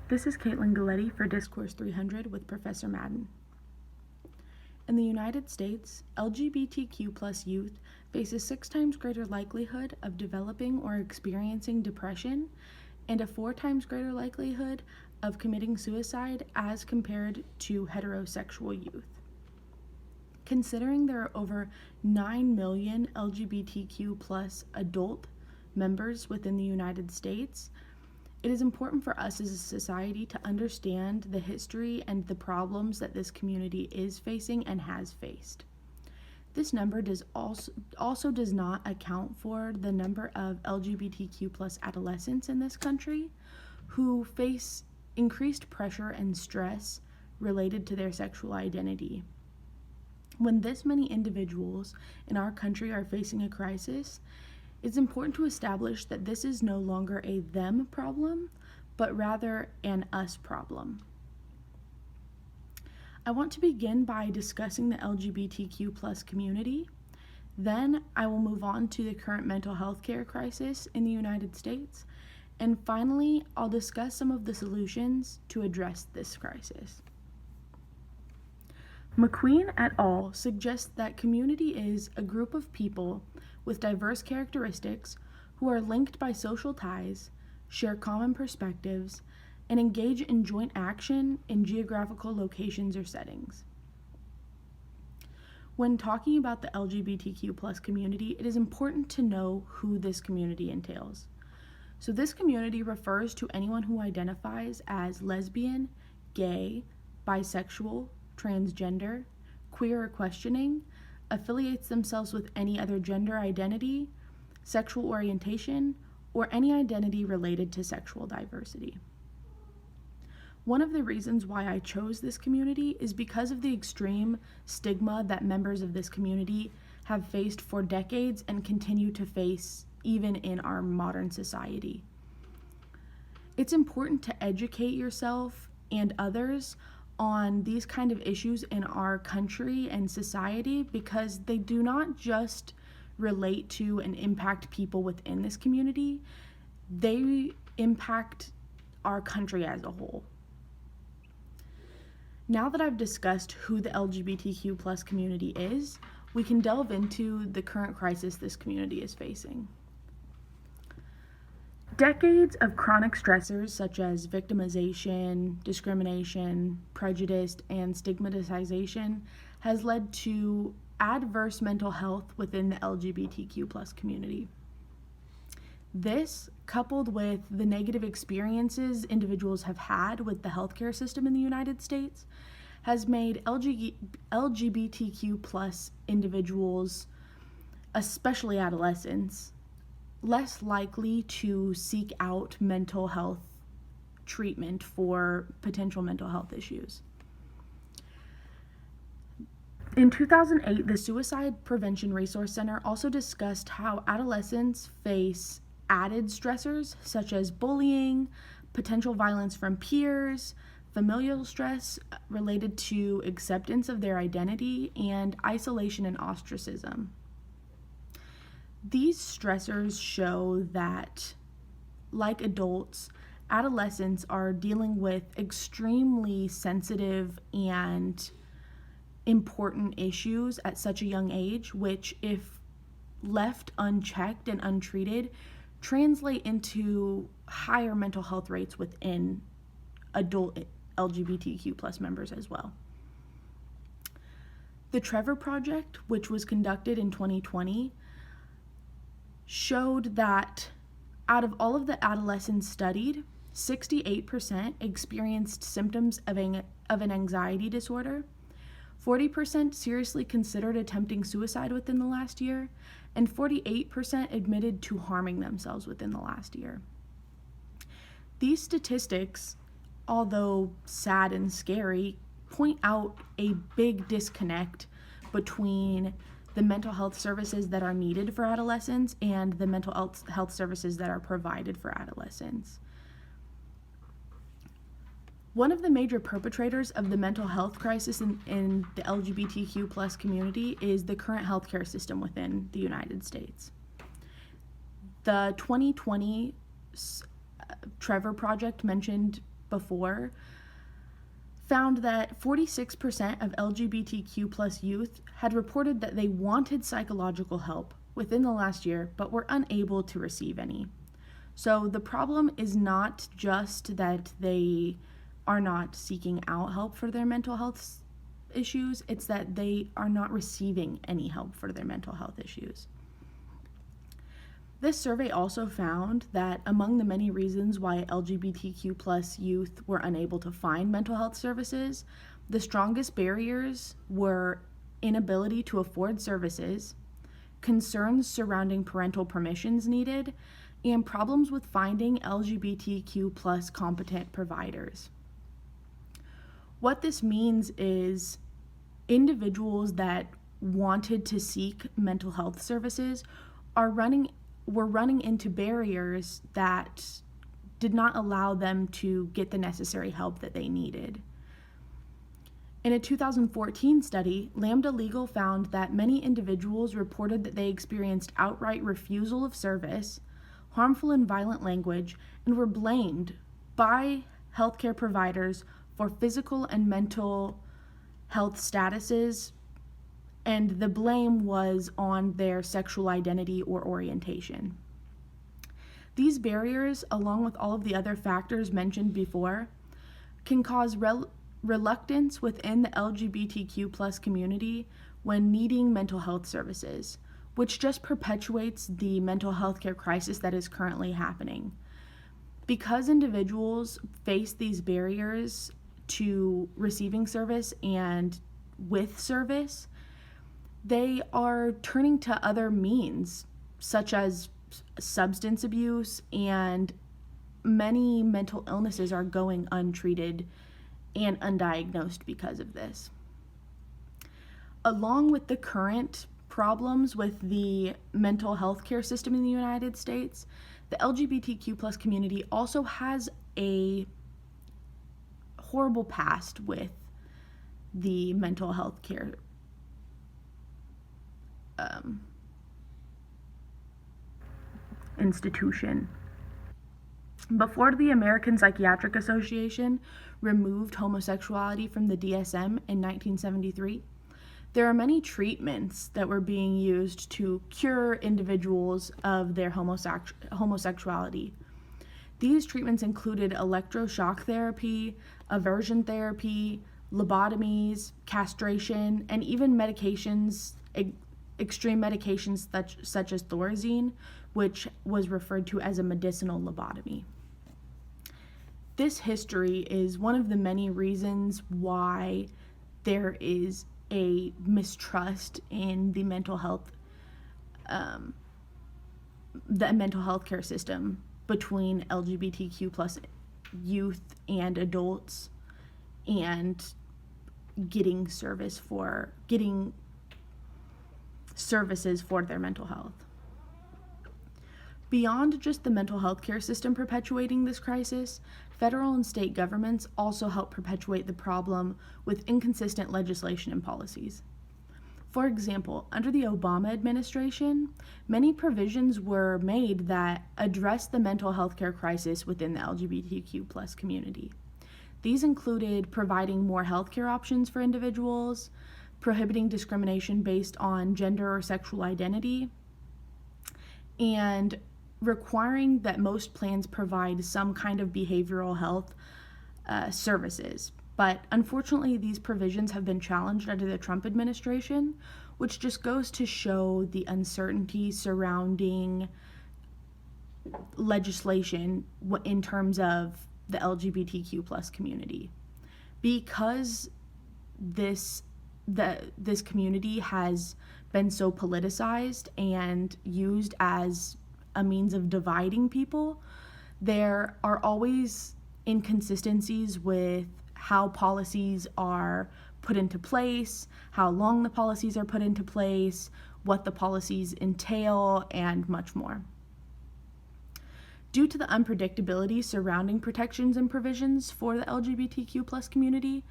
This is Caitlin Galietti for Discourse 300 with Professor Madden. In the United States, LGBTQ+ youth face a 6 times greater likelihood of developing or experiencing depression and a 4 times greater likelihood of committing suicide as compared to heterosexual youth. Considering there are over 9 million LGBTQ+ adult members within the United States, it is important for us as a society to understand the history and the problems that this community is facing and has faced. This number also does not account for the number of LGBTQ+ adolescents in this country who face increased pressure and stress related to their sexual identity. When this many individuals in our country are facing a crisis, it's important to establish that this is no longer a them problem, but rather an us problem. I want to begin by discussing the LGBTQ+ community. Then I will move on to the current mental health care crisis in the United States. And finally, I'll discuss some of the solutions to address this crisis. McQueen et al. Suggests that community is a group of people with diverse characteristics who are linked by social ties, share common perspectives, and engage in joint action in geographical locations or settings. When talking about the LGBTQ+ community, it is important to know who this community entails. So this community refers to anyone who identifies as lesbian, gay, bisexual, transgender, queer or questioning, affiliates themselves with any other gender identity, sexual orientation, or any identity related to sexual diversity. One of the reasons why I chose this community is because of the extreme stigma that members of this community have faced for decades and continue to face even in our modern society. It's important to educate yourself and others on these kind of issues in our country and society because they do not just relate to and impact people within this community, they impact our country as a whole. Now that I've discussed who the LGBTQ+ community is, we can delve into the current crisis this community is facing. Decades of chronic stressors such as victimization, discrimination, prejudice, and stigmatization has led to adverse mental health within the LGBTQ+ community. This, coupled with the negative experiences individuals have had with the healthcare system in the United States, has made LGBTQ+ individuals, especially adolescents, less likely to seek out mental health treatment for potential mental health issues. In 2008, the Suicide Prevention Resource Center also discussed how adolescents face added stressors such as bullying, potential violence from peers, familial stress related to acceptance of their identity, and isolation and ostracism. These stressors show that, like adults, adolescents are dealing with extremely sensitive and important issues at such a young age, which, if left unchecked and untreated, translate into higher mental health rates within adult LGBTQ+ members as well. The Trevor Project, which was conducted in 2020, showed that out of all of the adolescents studied, 68% experienced symptoms of an anxiety disorder, 40% seriously considered attempting suicide within the last year, and 48% admitted to harming themselves within the last year. These statistics, although sad and scary, point out a big disconnect between the mental health services that are needed for adolescents and the mental health services that are provided for adolescents. One of the major perpetrators of the mental health crisis in the LGBTQ+ community is the current healthcare system within the United States. The 2020 Trevor Project mentioned before, found that 46% of LGBTQ plus youth had reported that they wanted psychological help within the last year, but were unable to receive any. So the problem is not just that they are not seeking out help for their mental health issues, it's that they are not receiving any help for their mental health issues. This survey also found that among the many reasons why LGBTQ plus youth were unable to find mental health services, the strongest barriers were inability to afford services, concerns surrounding parental permissions needed, and problems with finding LGBTQ plus competent providers. What this means is individuals that wanted to seek mental health services were running into barriers that did not allow them to get the necessary help that they needed. In a 2014 study, Lambda Legal found that many individuals reported that they experienced outright refusal of service, harmful and violent language, and were blamed by healthcare providers for physical and mental health statuses, and the blame was on their sexual identity or orientation. These barriers, along with all of the other factors mentioned before, can cause reluctance within the LGBTQ plus community when needing mental health services, which just perpetuates the mental health care crisis that is currently happening. Because individuals face these barriers to receiving service and with service, they are turning to other means, such as substance abuse, and many mental illnesses are going untreated and undiagnosed because of this. Along with the current problems with the mental health care system in the United States, the LGBTQ plus community also has a horrible past with the mental health care institution. Before the American Psychiatric Association removed homosexuality from the DSM in 1973, there are many treatments that were being used to cure individuals of their homosexuality. These treatments included electroshock therapy, aversion therapy, lobotomies, castration, and even medications, extreme medications such as Thorazine, which was referred to as a medicinal lobotomy. This history is one of the many reasons why there is a mistrust in the mental health care system between LGBTQ plus youth and adults, and getting services for their mental health. Beyond just the mental health care system perpetuating this crisis, federal and state governments also help perpetuate the problem with inconsistent legislation and policies. For example, under the Obama administration, many provisions were made that address the mental health care crisis within the LGBTQ plus community. These included providing more healthcare options for individuals, prohibiting discrimination based on gender or sexual identity, and requiring that most plans provide some kind of behavioral health services. But unfortunately, these provisions have been challenged under the Trump administration, which just goes to show the uncertainty surrounding legislation in terms of the LGBTQ plus community. Because this community has been so politicized and used as a means of dividing people, there are always inconsistencies with how policies are put into place, how long the policies are put into place, what the policies entail, and much more. Due to the unpredictability surrounding protections and provisions for the LGBTQ plus community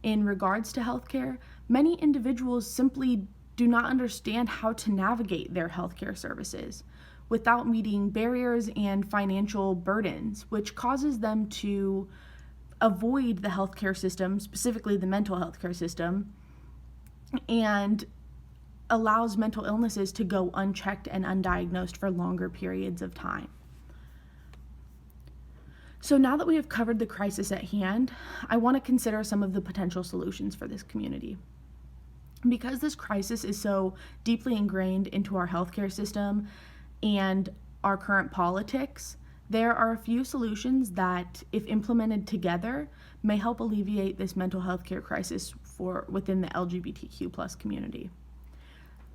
in regards to healthcare, many individuals simply do not understand how to navigate their healthcare services without meeting barriers and financial burdens, which causes them to avoid the healthcare system, specifically the mental health care system, and allows mental illnesses to go unchecked and undiagnosed for longer periods of time. So now that we have covered the crisis at hand, I want to consider some of the potential solutions for this community. Because this crisis is so deeply ingrained into our healthcare system and our current politics, there are a few solutions that, if implemented together, may help alleviate this mental health care crisis within the LGBTQ+ community.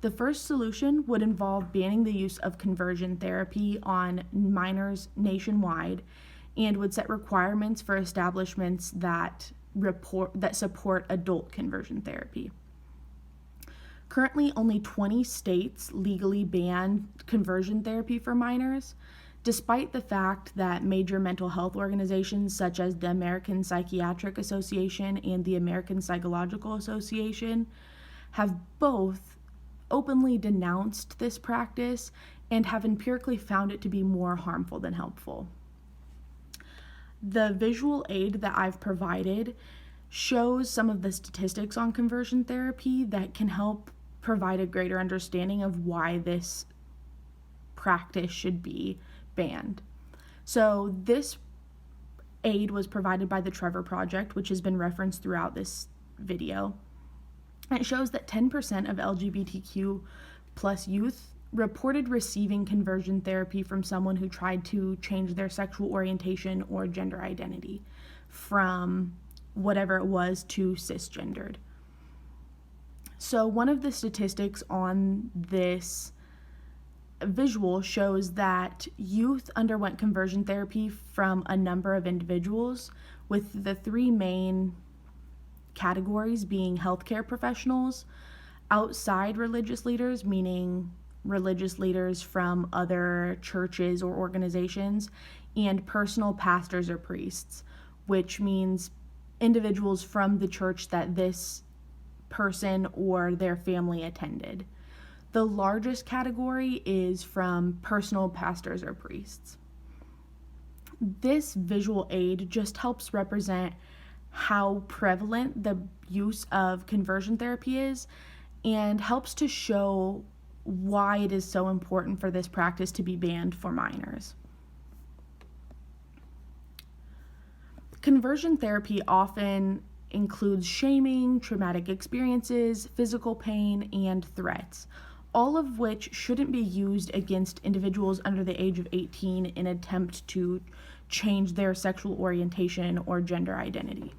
The first solution would involve banning the use of conversion therapy on minors nationwide, and would set requirements for establishments that support adult conversion therapy. Currently, only 20 states legally ban conversion therapy for minors, despite the fact that major mental health organizations such as the American Psychiatric Association and the American Psychological Association have both openly denounced this practice and have empirically found it to be more harmful than helpful. The visual aid that I've provided shows some of the statistics on conversion therapy that can help provide a greater understanding of why this practice should be banned. So this aid was provided by the Trevor Project, which has been referenced throughout this video. It shows that 10% of LGBTQ+ youth reported receiving conversion therapy from someone who tried to change their sexual orientation or gender identity from whatever it was to cisgendered. So one of the statistics on this visual shows that youth underwent conversion therapy from a number of individuals, with the three main categories being healthcare professionals, outside religious leaders, meaning religious leaders from other churches or organizations, and personal pastors or priests, which means individuals from the church that this person or their family attended. The largest category is from personal pastors or priests. This visual aid just helps represent how prevalent the use of conversion therapy is and helps to show why it is so important for this practice to be banned for minors. Conversion therapy often includes shaming, traumatic experiences, physical pain, and threats, all of which shouldn't be used against individuals under the age of 18 in an attempt to change their sexual orientation or gender identity.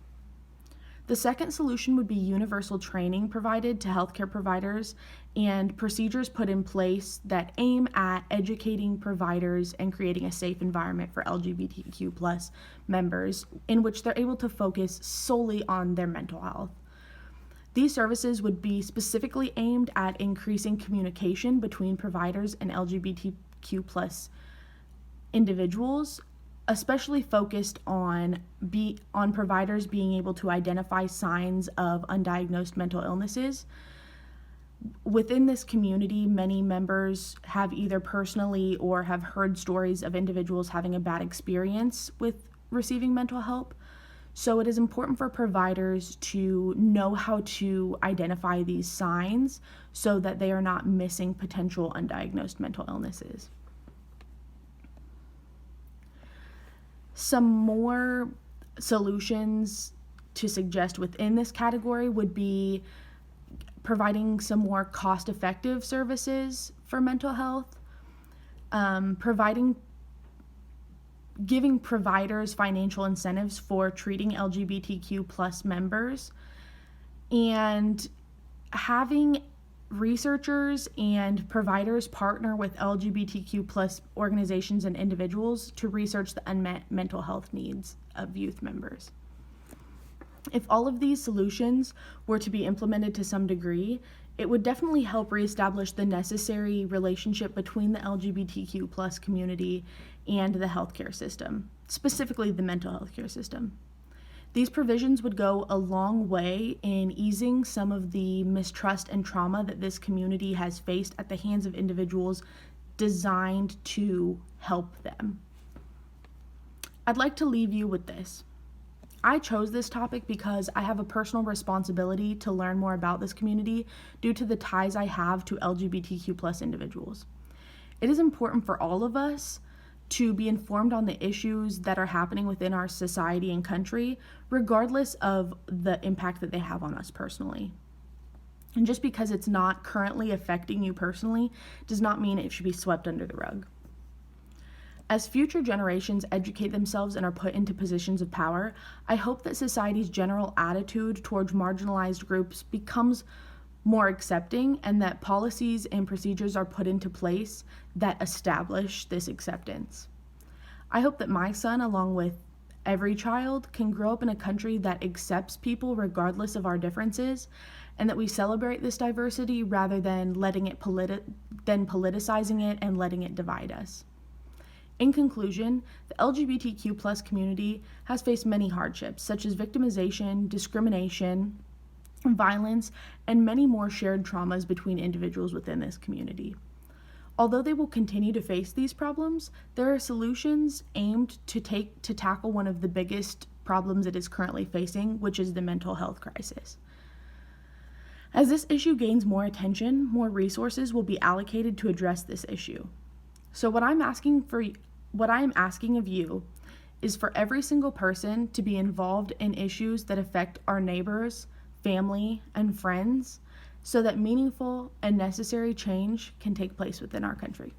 The second solution would be universal training provided to healthcare providers and procedures put in place that aim at educating providers and creating a safe environment for LGBTQ+ members in which they're able to focus solely on their mental health. These services would be specifically aimed at increasing communication between providers and LGBTQ+ individuals, especially focused on providers being able to identify signs of undiagnosed mental illnesses. Within this community, many members have either personally or have heard stories of individuals having a bad experience with receiving mental help. So it is important for providers to know how to identify these signs so that they are not missing potential undiagnosed mental illnesses. Some more solutions to suggest within this category would be providing some more cost-effective services for mental health, giving providers financial incentives for treating LGBTQ+ members, and having researchers and providers partner with LGBTQ+ organizations and individuals to research the unmet mental health needs of youth members. If all of these solutions were to be implemented to some degree, it would definitely help reestablish the necessary relationship between the LGBTQ+ community and the healthcare system, specifically the mental health care system. These provisions would go a long way in easing some of the mistrust and trauma that this community has faced at the hands of individuals designed to help them. I'd like to leave you with this. I chose this topic because I have a personal responsibility to learn more about this community due to the ties I have to LGBTQ plus individuals. It is important for all of us to be informed on the issues that are happening within our society and country, regardless of the impact that they have on us personally. And just because it's not currently affecting you personally does not mean it should be swept under the rug. As future generations educate themselves and are put into positions of power, I hope that society's general attitude towards marginalized groups becomes more accepting and that policies and procedures are put into place that establish this acceptance. I hope that my son, along with every child, can grow up in a country that accepts people regardless of our differences, and that we celebrate this diversity rather than politicizing it and letting it divide us. In conclusion, the LGBTQ plus community has faced many hardships, such as victimization, discrimination, violence, and many more shared traumas between individuals within this community. Although they will continue to face these problems, there are solutions aimed to tackle one of the biggest problems it is currently facing, which is the mental health crisis. As this issue gains more attention, more resources will be allocated to address this issue. So what I am asking of you is for every single person to be involved in issues that affect our neighbors, family, and friends so that meaningful and necessary change can take place within our country.